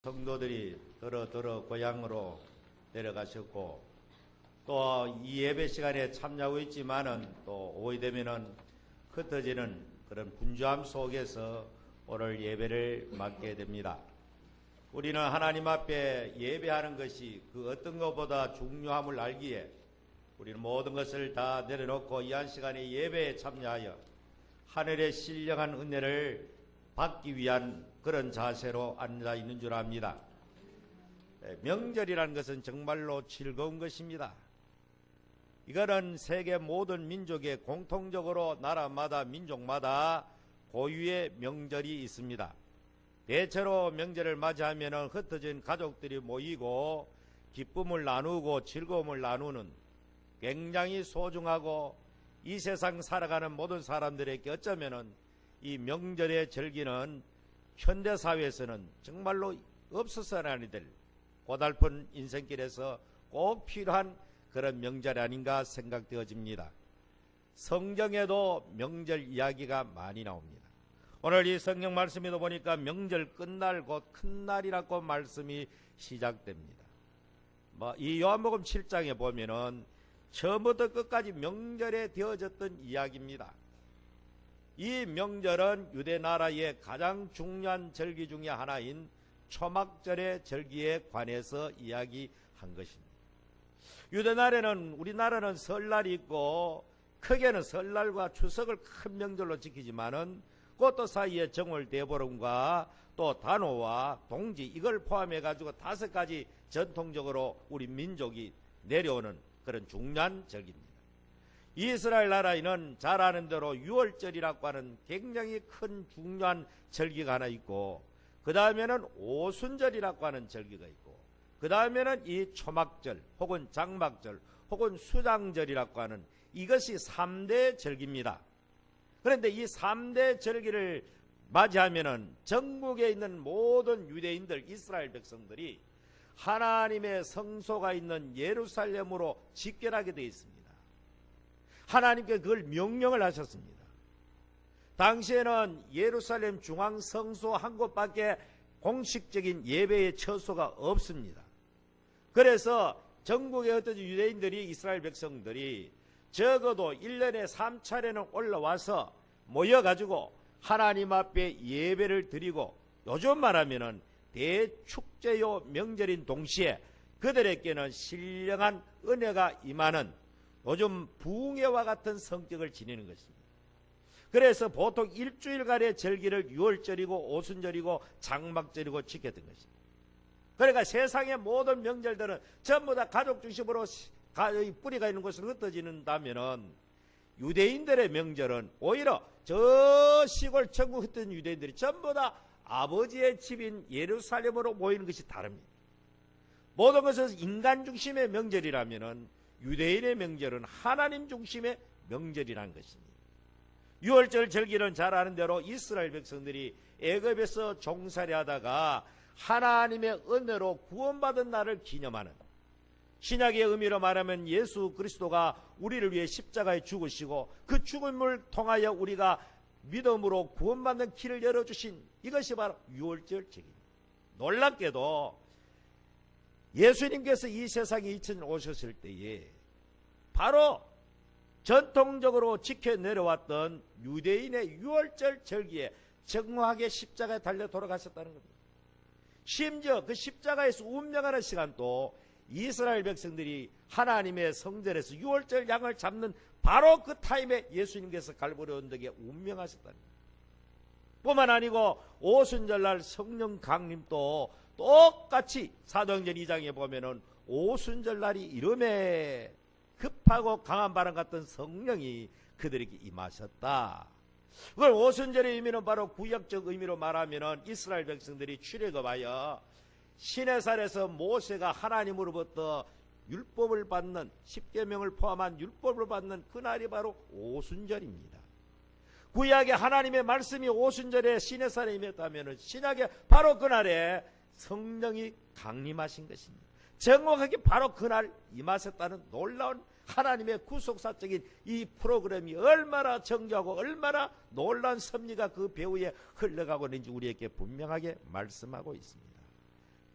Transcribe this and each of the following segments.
성도들이 더러 고향으로 내려가셨고 또 이 예배 시간에 참여하고 있지만은 또 오후 되면은 흩어지는 그런 분주함 속에서 오늘 예배를 맡게 됩니다. 우리는 하나님 앞에 예배하는 것이 그 어떤 것보다 중요함을 알기에 우리는 모든 것을 다 내려놓고 이 한 시간에 예배에 참여하여 하늘의 신령한 은혜를 받기 위한 그런 자세로 앉아 있는 줄 압니다. 명절이라는 것은 정말로 즐거운 것입니다. 이거는 세계 모든 민족에 공통적으로 나라마다 민족마다 고유의 명절이 있습니다. 대체로 명절을 맞이하면 흩어진 가족들이 모이고 기쁨을 나누고 즐거움을 나누는 굉장히 소중하고 이 세상 살아가는 모든 사람들에게 어쩌면 이 명절의 절기는 현대사회에서는 정말로 없어서는 아니 될 고달픈 인생길에서 꼭 필요한 그런 명절이 아닌가 생각되어집니다. 성경에도 명절 이야기가 많이 나옵니다. 오늘 이 성경 말씀에도 보니까 명절 끝날 곧 큰 날이라고 말씀이 시작됩니다. 이 요한복음 7장에 보면은 처음부터 끝까지 명절에 되어졌던 이야기입니다. 이 명절은 유대 나라의 가장 중요한 절기 중의 하나인 초막절의 절기에 관해서 이야기한 것입니다. 유대 나라는 우리나라는 설날이 있고 크게는 설날과 추석을 큰 명절로 지키지만은 그것도 사이에 정월 대보름과 또 단오와 동지 이걸 포함해 가지고 5가지 전통적으로 우리 민족이 내려오는 그런 중요한 절기입니다. 이스라엘 나라에는 잘 아는 대로 유월절이라고 하는 굉장히 큰 중요한 절기가 하나 있고 그 다음에는 오순절이라고 하는 절기가 있고 그 다음에는 이 초막절 혹은 장막절 혹은 수장절이라고 하는 이것이 3대 절기입니다. 그런데 이 3대 절기를 맞이하면은 전국에 있는 모든 유대인들 이스라엘 백성들이 하나님의 성소가 있는 예루살렘으로 집결하게 되어 있습니다. 하나님께 그걸 명령을 하셨습니다. 당시에는 예루살렘 중앙 성소 한 곳밖에 공식적인 예배의 처소가 없습니다. 그래서 전국의 어떤 유대인들이 이스라엘 백성들이 적어도 1년에 3차례는 올라와서 모여가지고 하나님 앞에 예배를 드리고 요즘 말하면은 대축제요 명절인 동시에 그들에게는 신령한 은혜가 임하는 요즘 부흥회와 같은 성격을 지니는 것입니다. 그래서 보통 일주일간의 절기를 유월절이고 오순절이고 장막절이고 지켰던 것입니다. 그러니까 세상의 모든 명절들은 전부 다 가족 중심으로 뿌리가 있는 곳으로 흩어지는다면은 유대인들의 명절은 오히려 저 시골 천국 흩어진 유대인들이 전부 다 아버지의 집인 예루살렘으로 모이는 것이 다릅니다. 모든 것은 인간 중심의 명절이라면은 유대인의 명절은 하나님 중심의 명절이라는 것입니다. 유월절 절기는 잘 아는 대로 이스라엘 백성들이 애굽에서 종살이 하다가 하나님의 은혜로 구원받은 날을 기념하는 신약의 의미로 말하면 예수 그리스도가 우리를 위해 십자가에 죽으시고 그 죽음을 통하여 우리가 믿음으로 구원받는 길을 열어주신 이것이 바로 유월절 절기입니다. 놀랍게도 예수님께서 이 세상에 2000년 오셨을 때에 바로 전통적으로 지켜 내려왔던 유대인의 유월절 절기에 정확하게 십자가에 달려 돌아가셨다는 겁니다. 심지어 그 십자가에서 운명하는 시간도 이스라엘 백성들이 하나님의 성전에서 유월절 양을 잡는 바로 그 타임에 예수님께서 갈보리 언덕에 운명하셨다는 겁니다. 뿐만 아니고 오순절날 성령 강림도 똑같이 사도행전 2장에 보면은 오순절날이 이름에 급하고 강한 바람 같은 성령이 그들에게 임하셨다. 그걸 오순절의 의미는 바로 구약적 의미로 말하면은 이스라엘 백성들이 출애굽하여 시내산에서 모세가 하나님으로부터 율법을 받는 10계명을 포함한 율법을 받는 그날이 바로 오순절입니다. 구약에 하나님의 말씀이 오순절에 시내산에 임했다면 신약에 바로 그날에 성령이 강림하신 것입니다. 정확하게 바로 그날 임하셨다는 놀라운 하나님의 구속사적인 이 프로그램이 얼마나 정교하고 얼마나 놀라운 섭리가 그 배후에 흘러가고 있는지 우리에게 분명하게 말씀하고 있습니다.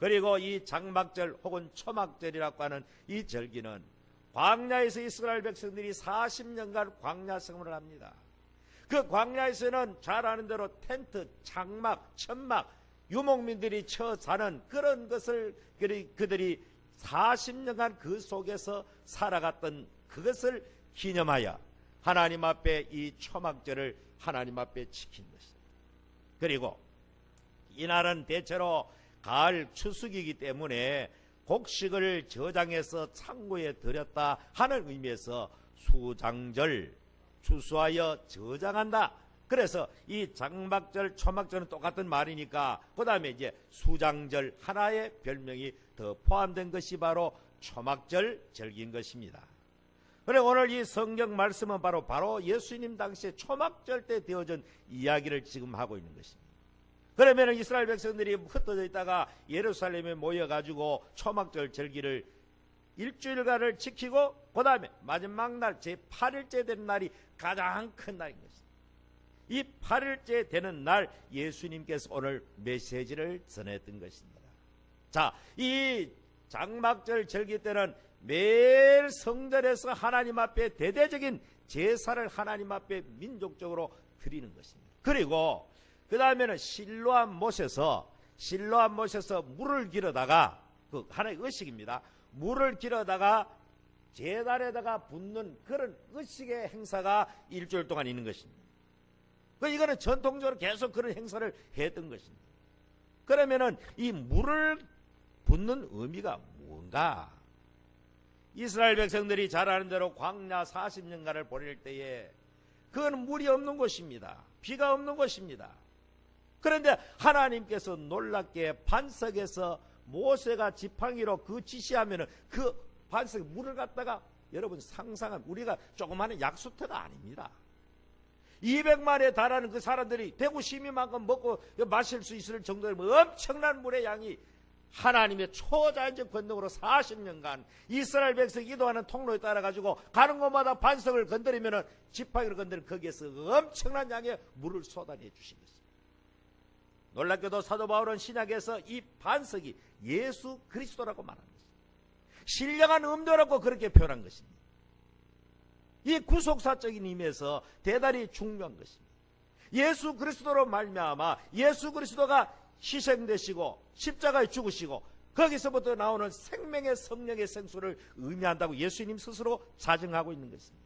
그리고 이 장막절 혹은 초막절이라고 하는 이 절기는 광야에서 이스라엘 백성들이 40년간 광야 생활을 합니다. 그 광야에서는 잘 아는 대로 텐트, 장막, 천막, 유목민들이 쳐 사는 그런 것을 그들이 40년간 그 속에서 살아갔던 그것을 기념하여 하나님 앞에 이 초막절을 하나님 앞에 지킨 것입니다. 그리고 이날은 대체로 가을 추수기이기 때문에 곡식을 저장해서 창고에 들였다 하는 의미에서 수장절, 추수하여 저장한다. 그래서 이 장막절, 초막절은 똑같은 말이니까 그 다음에 이제 수장절 하나의 별명이 더 포함된 것이 바로 초막절 절기인 것입니다. 그리고 오늘 이 성경 말씀은 바로 예수님 당시에 초막절 때 되어진 이야기를 지금 하고 있는 것입니다. 그러면 이스라엘 백성들이 흩어져 있다가 예루살렘에 모여가지고 초막절 절기를 일주일간을 지키고 그 다음에 마지막 날 제8일째 되는 날이 가장 큰 날인 것입니다. 이 8일째 되는 날 예수님께서 오늘 메시지를 전했던 것입니다. 자, 이 장막절 절기 때는 매일 성전에서 하나님 앞에 대대적인 제사를 하나님 앞에 민족적으로 드리는 것입니다. 그리고 그 다음에는 실로암 못에서 물을 길어다가 그 하나의 의식입니다. 물을 길어다가 제단에다가 붓는 그런 의식의 행사가 일주일 동안 있는 것입니다. 이거는 전통적으로 계속 그런 행사를 했던 것입니다. 그러면은 이 물을 붓는 의미가 뭔가? 이스라엘 백성들이 잘 아는 대로 광야 40년간을 보낼 때에 그건 물이 없는 곳입니다. 비가 없는 곳입니다. 그런데 하나님께서 놀랍게 반석에서 모세가 지팡이로 그 지시하면은 그 반석에 물을 갖다가 여러분 상상하면 우리가 조그마한 약수터가 아닙니다. 200만에 달하는 그 사람들이 대구 시민만큼 먹고 마실 수 있을 정도의 엄청난 물의 양이 하나님의 초자연적 권능으로 40년간 이스라엘 백성이 기도하는 통로에 따라가지고 가는 곳마다 반석을 건드리면은 지팡이를 건드리면 거기에서 엄청난 양의 물을 쏟아내 주신 것입니다. 놀랍게도 사도 바울은 신약에서 이 반석이 예수 그리스도라고 말한 것입니다. 신령한 음료라고 그렇게 표현한 것입니다. 이 구속사적인 의미에서 대단히 중요한 것입니다. 예수 그리스도로 말미암아 예수 그리스도가 희생되시고 십자가에 죽으시고 거기서부터 나오는 생명의 성령의 생수를 의미한다고 예수님 스스로 자증하고 있는 것입니다.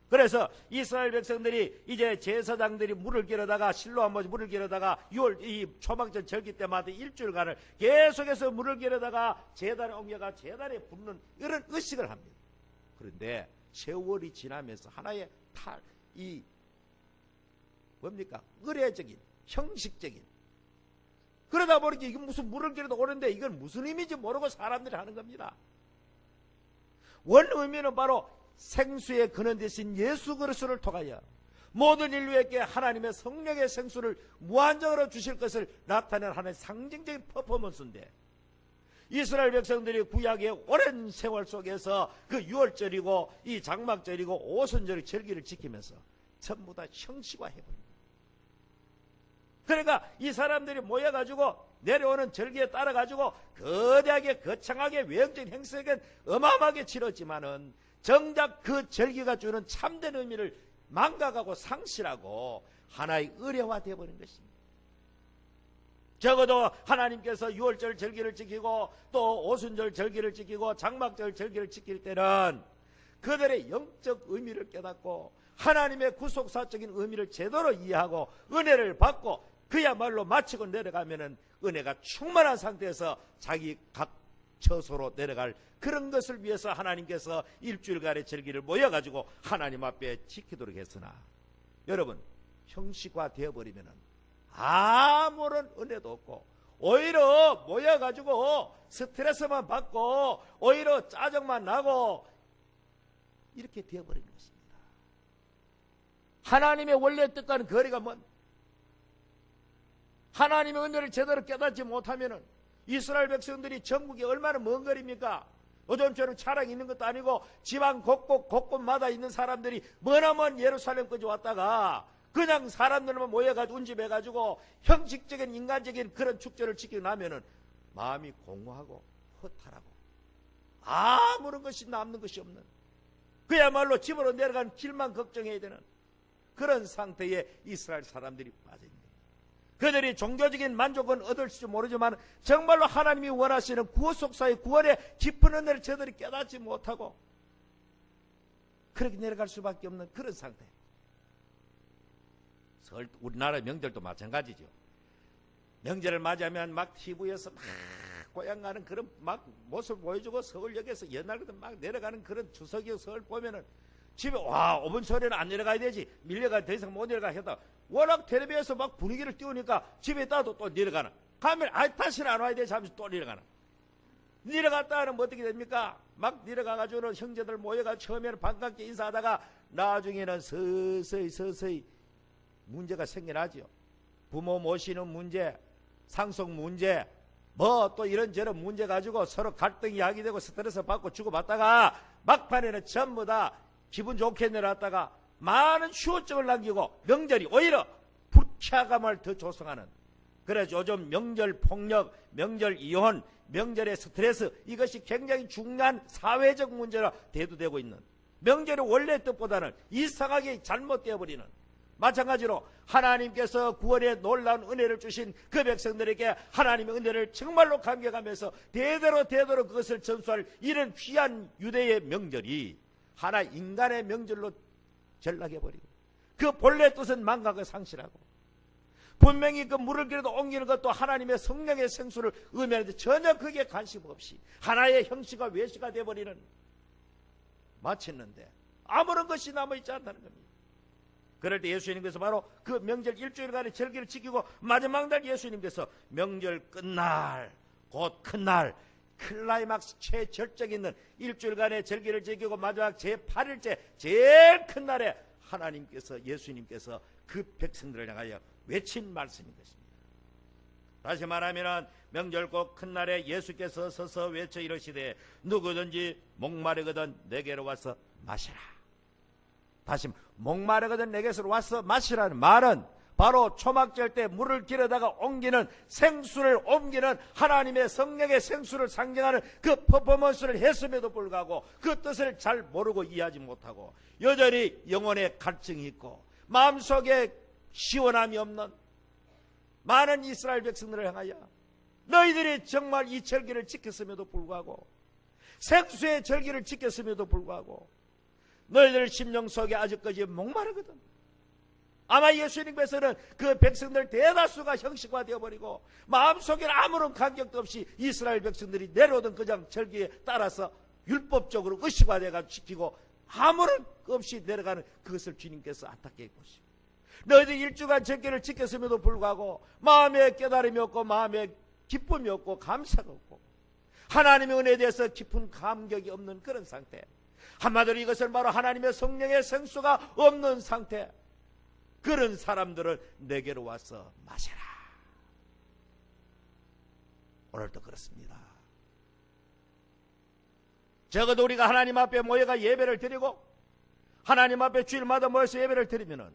그래서 이스라엘 백성들이 이제 제사장들이 물을 길어다가 실로암 못에 물을 길어다가 6월 이 초막절 절기 때마다 일주일간을 계속해서 물을 길어다가 제단에 옮겨가 제단에 붓는 이런 의식을 합니다. 그런데 세월이 지나면서 하나의 뭡니까? 의례적인, 형식적인. 그러다 보니까 이게 무슨 물을 길어도 오는데 이건 무슨 의미인지 모르고 사람들이 하는 겁니다. 원 의미는 바로 생수의 근원 되신 예수 그리스도를 통하여 모든 인류에게 하나님의 성령의 생수를 무한정으로 주실 것을 나타내는 하나의 상징적인 퍼포먼스인데 이스라엘 백성들이 구약의 오랜 세월 속에서 그 유월절이고 이 장막절이고 오순절 절기를 지키면서 전부 다 형식화해버립니다. 그러니까 이 사람들이 모여가지고 내려오는 절기에 따라가지고 거대하게 거창하게 외형적인 행사에겐 어마어마하게 치렀지만은 정작 그 절기가 주는 참된 의미를 망각하고 상실하고 하나의 의례화 되어버린 것입니다. 적어도 하나님께서 유월절 절기를 지키고 또 오순절 절기를 지키고 장막절 절기를 지킬 때는 그들의 영적 의미를 깨닫고 하나님의 구속사적인 의미를 제대로 이해하고 은혜를 받고 그야말로 마치고 내려가면은 은혜가 충만한 상태에서 자기 각 처소로 내려갈 그런 것을 위해서 하나님께서 일주일간의 절기를 모여가지고 하나님 앞에 지키도록 했으나 여러분 형식화 되어버리면은 아무런 은혜도 없고 오히려 모여가지고 스트레스만 받고 오히려 짜증만 나고 이렇게 되어버린 것입니다. 하나님의 원래 뜻과는 거리가 먼 하나님의 은혜를 제대로 깨닫지 못하면은 이스라엘 백성들이 전국이 얼마나 먼 거리입니까? 요즘처럼 차량이 있는 것도 아니고 지방 곳곳마다 있는 사람들이 머나먼 예루살렘까지 왔다가 그냥 사람들만 모여가지고 운집해가지고 형식적인 인간적인 그런 축제를 지키고 나면은 마음이 공허하고 허탈하고 아무런 것이 남는 것이 없는, 그야말로 집으로 내려가는 길만 걱정해야 되는 그런 상태에 이스라엘 사람들이 빠져 있는 거예요. 그들이 종교적인 만족은 얻을지 모르지만 정말로 하나님이 원하시는 구속사의 구원의 깊은 은혜를 저들이 깨닫지 못하고 그렇게 내려갈 수밖에 없는 그런 상태. 우리나라 명절도 마찬가지죠. 명절을 맞이하면 막 TV에서 막 고향가는 그런 막 모습을 보여주고, 서울역에서 옛날 같은 막 내려가는 그런 추석이 서울 보면은 집에 와 5분 소리는 안 내려가야 되지, 밀려가 더 이상 못 내려가 했다. 워낙 텔레비에서 막 분위기를 띄우니까 집에 있다도 또 내려가나, 가면 다시는 안 와야 되지 하면서 또 내려가나. 내려갔다 하면 어떻게 됩니까? 막 내려가가지고는 형제들 모여가 처음에는 반갑게 인사하다가 나중에는 서서히 문제가 생겨나지요. 부모 모시는 문제, 상속 문제, 뭐 또 이런저런 문제 가지고 서로 갈등이 야기되고 스트레스 받고 주고받다가 막판에는 전부 다 기분 좋게 내려왔다가 많은 휴증을 남기고 명절이 오히려 불쾌감을 더 조성하는, 그래서 요즘 명절 폭력, 명절 이혼, 명절의 스트레스, 이것이 굉장히 중요한 사회적 문제로 대두되고 있는, 명절의 원래 뜻보다는 이상하게 잘못되어 버리는, 마찬가지로 하나님께서 구원의 놀라운 은혜를 주신 그 백성들에게 하나님의 은혜를 정말로 감격하면서 대대로 그것을 전수할 이런 귀한 유대의 명절이 하나 인간의 명절로 전락해버리고 그 본래 뜻은 망각을 상실하고, 분명히 그 물을 그래도 옮기는 것도 하나님의 성령의 생수를 의미하는데 전혀 그게 관심 없이 하나의 형식과 외식가 되어버리는, 마쳤는데 아무런 것이 남아있지 않다는 겁니다. 그럴 때 예수님께서 바로 그 명절 일주일간의 절기를 지키고 마지막 날 예수님께서 명절 끝날, 곧 큰날, 클라이막스 최절정 있는 일주일간의 절기를 지키고 마지막 제8일째 제일 큰 날에 하나님께서, 예수님께서 그 백성들을 향하여 외친 말씀인 것입니다. 다시 말하면 명절 곧 큰 날에 예수께서 서서 외쳐 이르시되 누구든지 목마르거든 내게로 와서 마시라. 다시 목마르거든 내게로 와서 마시라는 말은 바로 초막절 때 물을 길어다가 옮기는, 생수를 옮기는 하나님의 성령의 생수를 상징하는 그 퍼포먼스를 했음에도 불구하고 그 뜻을 잘 모르고 이해하지 못하고 여전히 영혼의 갈증이 있고 마음속에 시원함이 없는 많은 이스라엘 백성들을 향하여 너희들이 정말 이 절기를 지켰음에도 불구하고, 생수의 절기를 지켰음에도 불구하고 너희들 심령 속에 아직까지 목마르거든. 아마 예수님께서는 그 백성들 대다수가 형식화되어버리고 마음속에 아무런 감격도 없이 이스라엘 백성들이 내려오던 그냥 절기에 따라서 율법적으로 의식화되어가지고 지키고 아무런 없이 내려가는 그것을 주님께서 안타깝게 보시고, 너희들 일주간 절기를 지켰음에도 불구하고 마음에 깨달음이 없고 마음에 기쁨이 없고 감사가 없고 하나님의 은혜에 대해서 깊은 감격이 없는 그런 상태, 한마디로 이것은 바로 하나님의 성령의 생수가 없는 상태, 그런 사람들을 내게로 와서 마셔라. 오늘도 그렇습니다. 적어도 우리가 하나님 앞에 모여가 예배를 드리고 하나님 앞에 주일마다 모여서 예배를 드리면은,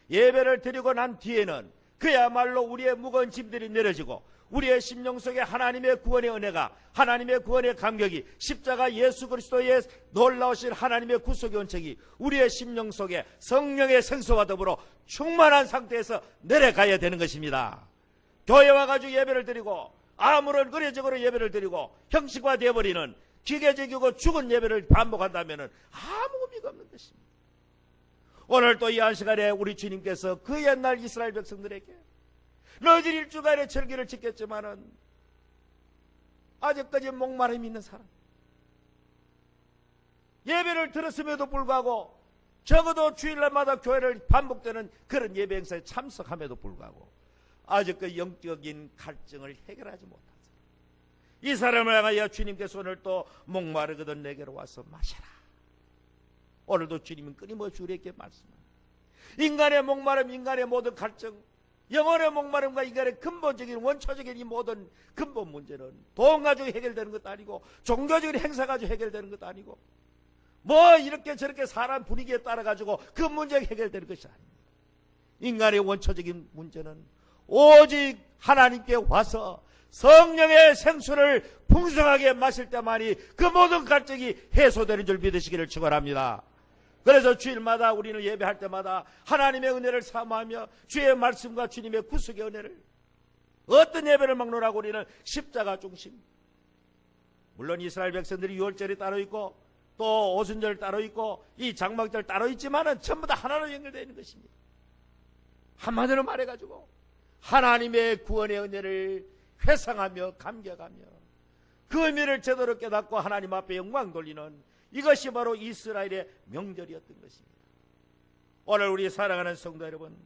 예배를 드리고 난 뒤에는 그야말로 우리의 무거운 짐들이 내려지고 우리의 심령 속에 하나님의 구원의 은혜가, 하나님의 구원의 감격이, 십자가 예수 그리스도의 놀라우신 하나님의 구속의 원칙이 우리의 심령 속에 성령의 생수와 더불어 충만한 상태에서 내려가야 되는 것입니다. 교회 와가지고 예배를 드리고 아무런 의례적으로 예배를 드리고 형식화되어버리는 기계적이고 죽은 예배를 반복한다면 아무 의미가 없는 것입니다. 오늘 또 이 한 시간에 우리 주님께서 그 옛날 이스라엘 백성들에게 너희들 일주간의 절기를 지켰지만은 아직까지 목마름이 있는 사람, 예배를 들었음에도 불구하고 적어도 주일날마다 교회를 반복되는 그런 예배 행사에 참석함에도 불구하고 아직 그 영적인 갈증을 해결하지 못한 사람, 이 사람을 향하여 주님께서 오늘 또 목마르거든 내게로 와서 마셔라. 오늘도 주님은 끊임없이 우리에게 말씀합니다. 인간의 목마름, 인간의 모든 갈증, 영혼의 목마름과 인간의 근본적인 원초적인 이 모든 근본 문제는 돈 가지고 해결되는 것도 아니고 종교적인 행사 가지고 해결되는 것도 아니고 뭐 이렇게 저렇게 사람 분위기에 따라 가지고 그 문제가 해결되는 것이 아닙니다. 인간의 원초적인 문제는 오직 하나님께 와서 성령의 생수를 풍성하게 마실 때만이 그 모든 갈증이 해소되는 줄 믿으시기를 축원합니다. 그래서 주일마다 우리는 예배할 때마다 하나님의 은혜를 사모하며 주의 말씀과 주님의 구속의 은혜를, 어떤 예배를 막론하고 우리는 십자가 중심. 물론 이스라엘 백성들이 유월절이 따로 있고 또 오순절 따로 있고 이 장막절 따로 있지만은 전부 다 하나로 연결되어 있는 것입니다. 한마디로 말해가지고 하나님의 구원의 은혜를 회상하며 감격하며 그 의미를 제대로 깨닫고 하나님 앞에 영광 돌리는 이것이 바로 이스라엘의 명절이었던 것입니다. 오늘 우리 사랑하는 성도 여러분,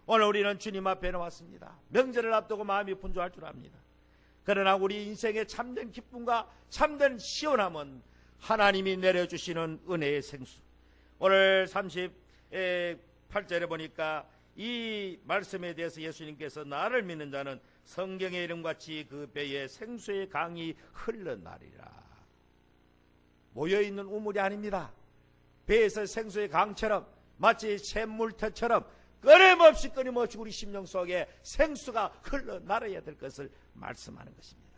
오늘 우리는 주님 앞에 나왔습니다. 명절을 앞두고 마음이 분주할 줄 압니다. 그러나 우리 인생의 참된 기쁨과 참된 시원함은 하나님이 내려주시는 은혜의 생수. 오늘 38절에 보니까 이 말씀에 대해서 예수님께서 나를 믿는 자는 성경의 이름같이 그 배에 생수의 강이 흘러나리라. 모여있는 우물이 아닙니다. 배에서 생수의 강처럼 마치 샘물터처럼 끊임없이 우리 심령 속에 생수가 흘러나려야 될 것을 말씀하는 것입니다.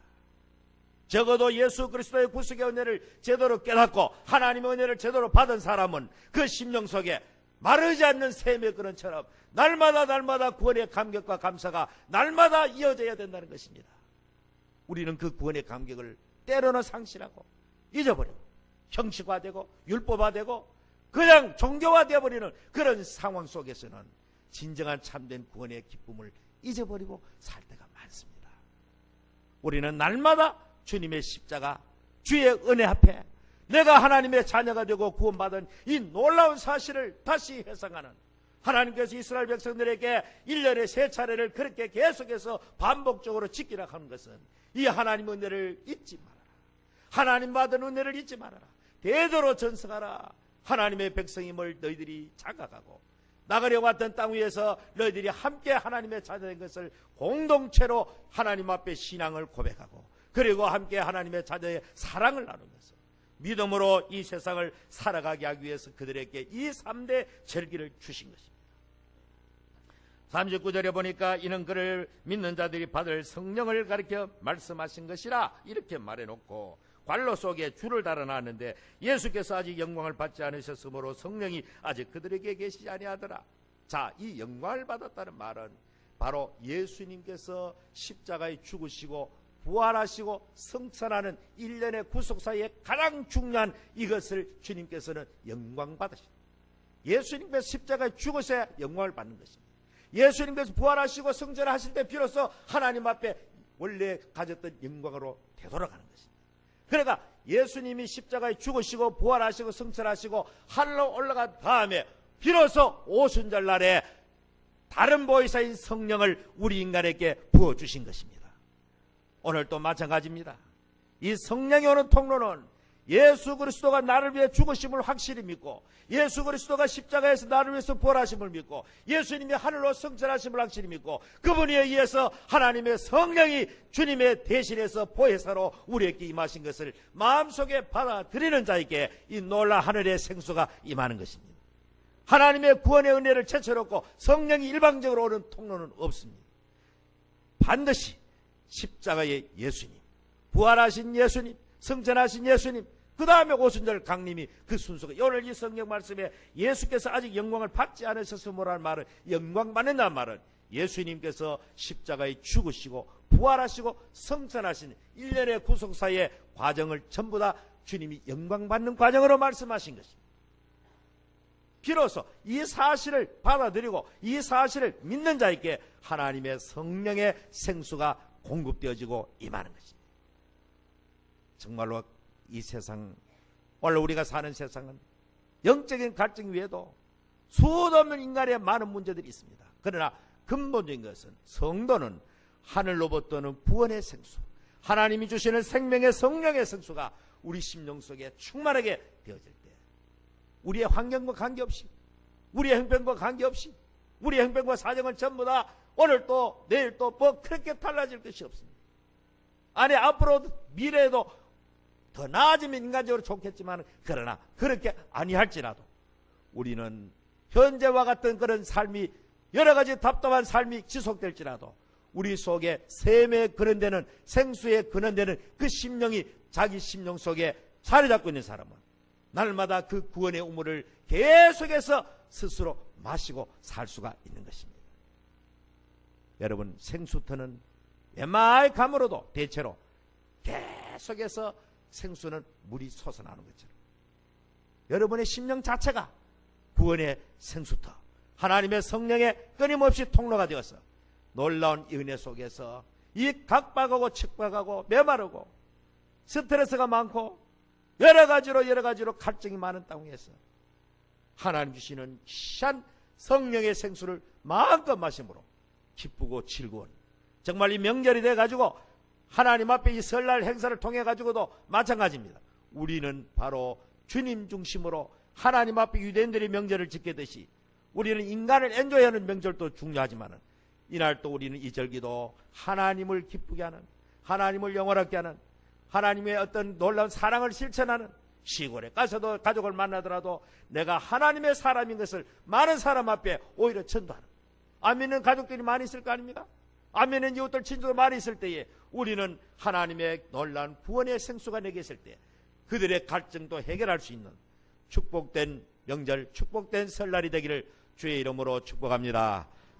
적어도 예수 그리스도의 구속의 은혜를 제대로 깨닫고 하나님의 은혜를 제대로 받은 사람은 그 심령 속에 마르지 않는 샘의 그런처럼 날마다 구원의 감격과 감사가 날마다 이어져야 된다는 것입니다. 우리는 그 구원의 감격을 때로는 상실하고 잊어버리고 형식화되고 율법화되고 그냥 종교화되어버리는 그런 상황 속에서는 진정한 참된 구원의 기쁨을 잊어버리고 살 때가 많습니다. 우리는 날마다 주님의 십자가, 주의 은혜 앞에 내가 하나님의 자녀가 되고 구원받은 이 놀라운 사실을 다시 회상하는, 하나님께서 이스라엘 백성들에게 1년에 3차례를 그렇게 계속해서 반복적으로 지키라 하는 것은 이 하나님의 은혜를 잊지 말아라. 하나님 받은 은혜를 잊지 말아라. 대대로 전승하라. 하나님의 백성임을 너희들이 자각하고 나가려 왔던 땅 위에서 너희들이 함께 하나님의 자녀된 것을 공동체로 하나님 앞에 신앙을 고백하고 그리고 함께 하나님의 자녀의 사랑을 나누면서 믿음으로 이 세상을 살아가게 하기 위해서 그들에게 이 3대 절기를 주신 것입니다. 39절에 보니까 이는 그를 믿는 자들이 받을 성령을 가리켜 말씀하신 것이라 이렇게 말해놓고 관로 속에 줄을 달아놨는데 예수께서 아직 영광을 받지 않으셨으므로 성령이 아직 그들에게 계시지 아니하더라. 자, 이 영광을 받았다는 말은 바로 예수님께서 십자가에 죽으시고 부활하시고 성천하는 1년의 구속사의 가장 중요한 이것을 주님께서는 영광 받으십니다. 예수님께서 십자가에 죽으셔야 영광을 받는 것입니다. 예수님께서 부활하시고 성천하실 때 비로소 하나님 앞에 원래 가졌던 영광으로 되돌아가는 것입니다. 그러니까 예수님이 십자가에 죽으시고 부활하시고 성천하시고 하늘로 올라간 다음에 비로소 오순절 날에 다른 보혜사인 성령을 우리 인간에게 부어주신 것입니다. 오늘도 마찬가지입니다. 이 성령이 오는 통로는 예수 그리스도가 나를 위해 죽으심을 확실히 믿고 예수 그리스도가 십자가에서 나를 위해서 부활하심을 믿고 예수님이 하늘로 성천하심을 확실히 믿고 그분에 의해서 하나님의 성령이 주님의 대신해서 보혜사로 우리에게 임하신 것을 마음속에 받아들이는 자에게 이 놀라운 하늘의 생수가 임하는 것입니다. 하나님의 구원의 은혜를 채쳐놓고 성령이 일방적으로 오는 통로는 없습니다. 반드시 십자가의 예수님, 부활하신 예수님, 성천하신 예수님, 그 다음에 오순절 강림이 그 순서가. 오늘 이 성경 말씀에 예수께서 아직 영광을 받지 않으셨으므라는 말은, 영광 받는다는 말은 예수님께서 십자가에 죽으시고 부활하시고 성천하신 1년의 구속사의 과정을 전부 다 주님이 영광 받는 과정으로 말씀하신 것입니다. 비로소 이 사실을 받아들이고 이 사실을 믿는 자에게 하나님의 성령의 생수가 공급되어지고 임하는 것입니다. 정말로 이 세상, 오늘 우리가 사는 세상은 영적인 갈증 외에도 수도 없는 인간의 많은 문제들이 있습니다. 그러나 근본적인 것은 성도는 하늘로부터 오는 구원의 생수, 하나님이 주시는 생명의 성령의 생수가 우리 심령 속에 충만하게 되어질 때 우리의 환경과 관계없이, 우리의 형편과 관계없이, 우리의 형편과 사정은 전부 다 오늘 또 내일 또 뭐 그렇게 달라질 것이 없습니다. 아니 앞으로도 미래에도 더 나아지면 인간적으로 좋겠지만 그러나 그렇게 아니할지라도 우리는 현재와 같은 그런 삶이 여러 가지 답답한 삶이 지속될지라도 우리 속에 셈에 근원되는, 생수에 근원되는 그 심령이 자기 심령 속에 자리 잡고 있는 사람은 날마다 그 구원의 우물을 계속해서 스스로 마시고 살 수가 있는 것입니다. 여러분, 생수터는 웬만감으로도 대체로 계속해서 생수는 물이 솟아나는 것처럼 여러분의 심령 자체가 구원의 생수터, 하나님의 성령의 끊임없이 통로가 되어서 놀라운 은혜 속에서 이 각박하고 척박하고 메마르고 스트레스가 많고 여러 가지로 갈증이 많은 땅에서 하나님 주시는 귀한 성령의 생수를 마음껏 마심으로 기쁘고 즐거운, 정말 이 명절이 돼가지고 하나님 앞에 이 설날 행사를 통해 가지고도 마찬가지입니다. 우리는 바로 주님 중심으로 하나님 앞에 유대인들이 명절을 지키듯이 우리는 인간을 엔조이하는 명절도 중요하지만 이날 또 우리는 이 절기도 하나님을 기쁘게 하는, 하나님을 영원하게 하는, 하나님의 어떤 놀라운 사랑을 실천하는, 시골에 가서도 가족을 만나더라도 내가 하나님의 사람인 것을 많은 사람 앞에 오히려 전도하는, 안 믿는 가족들이 많이 있을 거 아닙니까? 안 믿는 이웃들 친구들 많이 있을 때에 우리는 하나님의 놀라운 구원의 생수가 내게 있을 때 그들의 갈증도 해결할 수 있는 축복된 명절, 축복된 설날이 되기를 주의 이름으로 축복합니다.